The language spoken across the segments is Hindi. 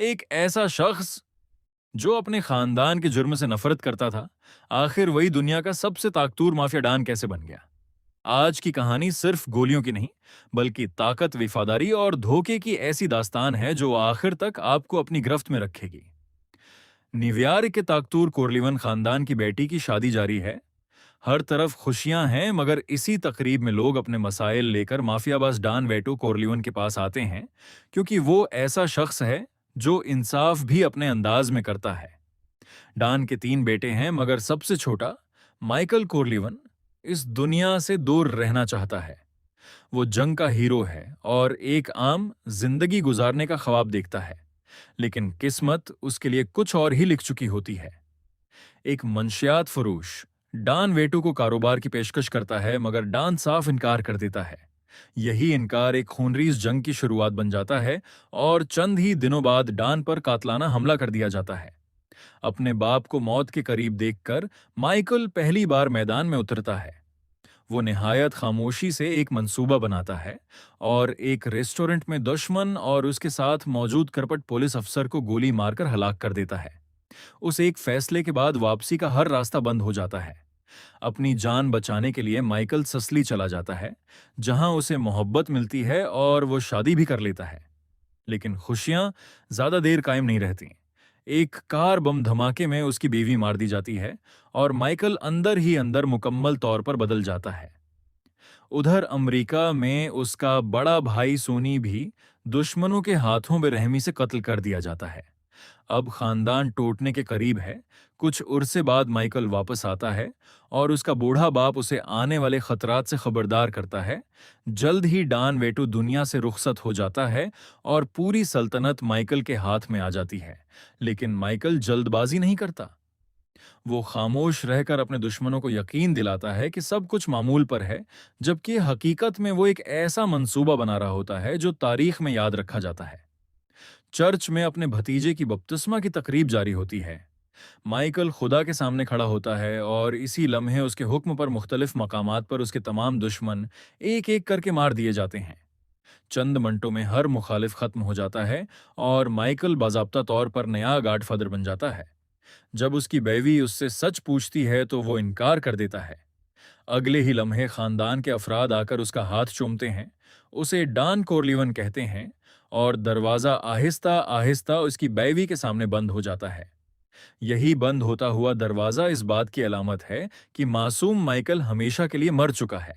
एक ऐसा शख्स जो अपने खानदान के जुर्म से नफरत करता था, आखिर वही दुनिया का सबसे ताकतवर माफिया डॉन कैसे बन गया? आज की कहानी सिर्फ गोलियों की नहीं, बल्कि ताकत, वफादारी और धोखे की ऐसी दास्तान है जो आखिर तक आपको अपनी गिरफ्त में रखेगी। न्यूयॉर्क के ताकतवर कोर्लिवन खानदान की बेटी की शादी जारी है। हर तरफ खुशियां हैं, मगर इसी तकरीब में लोग अपने मसाइल लेकर माफियाबाज डॉन वेटो कोर्लिवन के पास आते हैं, क्योंकि वो ऐसा शख्स है जो इंसाफ भी अपने अंदाज में करता है। डॉन के 3 बेटे हैं, मगर सबसे छोटा माइकल कोर्लिवन इस दुनिया से दूर रहना चाहता है। वो जंग का हीरो है और एक आम जिंदगी गुजारने का ख्वाब देखता है, लेकिन किस्मत उसके लिए कुछ और ही लिख चुकी होती है। एक मंशियात फरोश डॉन वेटो को कारोबार की पेशकश करता है, मगर डॉन साफ इनकार कर देता है। यही इनकार एक खूनरेज जंग की शुरुआत बन जाता है और चंद ही दिनों बाद डॉन पर कातलाना हमला कर दिया जाता है। अपने बाप को मौत के करीब देखकर माइकल पहली बार मैदान में उतरता है। वो निहायत खामोशी से एक मंसूबा बनाता है और एक रेस्टोरेंट में दुश्मन और उसके साथ मौजूद करपट पुलिस अफसर को गोली मारकर हलाक कर देता है। उस एक फैसले के बाद वापसी का हर रास्ता बंद हो जाता है। अपनी जान बचाने के लिए माइकल ससली चला जाता है, जहां उसे मोहब्बत मिलती है और वो शादी भी कर लेता है। लेकिन खुशियां ज्यादा देर कायम नहीं रहती। एक कार बम धमाके में उसकी बीवी मार दी जाती है और माइकल अंदर ही अंदर मुकम्मल तौर पर बदल जाता है। उधर अमेरिका में उसका बड़ा भाई सोनी भी दुश्मनों के हाथों बेरहमी से कत्ल कर दिया जाता है। अब खानदान टूटने के करीब है। कुछ उर्से बाद माइकल वापस आता है और उसका बूढ़ा बाप उसे आने वाले खतरात से खबरदार करता है। जल्द ही डॉन वेटो दुनिया से रुखसत हो जाता है और पूरी सल्तनत माइकल के हाथ में आ जाती है। लेकिन माइकल जल्दबाजी नहीं करता। वो खामोश रहकर अपने दुश्मनों को यकीन दिलाता है कि सब कुछ मामूल पर है, जबकि हकीकत में वो एक ऐसा मंसूबा बना रहा होता है जो तारीख में याद रखा जाता है। चर्च में अपने भतीजे की बपतिस्मा की तकरीब जारी होती है। माइकल खुदा के सामने खड़ा होता है और इसी लम्हे उसके हुक्म पर मुख्तलिफ मकामात पर उसके तमाम दुश्मन एक एक करके मार दिए जाते हैं। चंद मिनटों में हर मुखालिफ खत्म हो जाता है और माइकल बाज़ाब्ता तौर पर नया गाडफादर बन जाता है। जब उसकी बीवी उससे सच पूछती है तो वो इनकार कर देता है। अगले ही लम्हे खानदान के अफराद आकर उसका हाथ चूमते हैं, उसे डॉन कोर्लिवन कहते हैं और दरवाजा आहिस्ता आहिस्ता उसकी बीवी के सामने बंद हो जाता है। यही बंद होता हुआ दरवाजा इस बात की अलामत है कि मासूम माइकल हमेशा के लिए मर चुका है।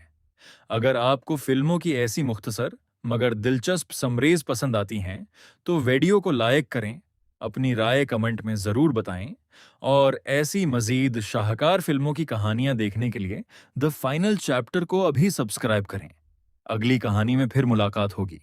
अगर आपको फिल्मों की ऐसी मुख्तसर मगर दिलचस्प समरेज पसंद आती हैं, तो वीडियो को लाइक करें, अपनी राय कमेंट में ज़रूर बताएं और ऐसी मज़ीद शाहकार फिल्मों की कहानियां देखने के लिए द फाइनल चैप्टर को अभी सब्सक्राइब करें। अगली कहानी में फिर मुलाकात होगी।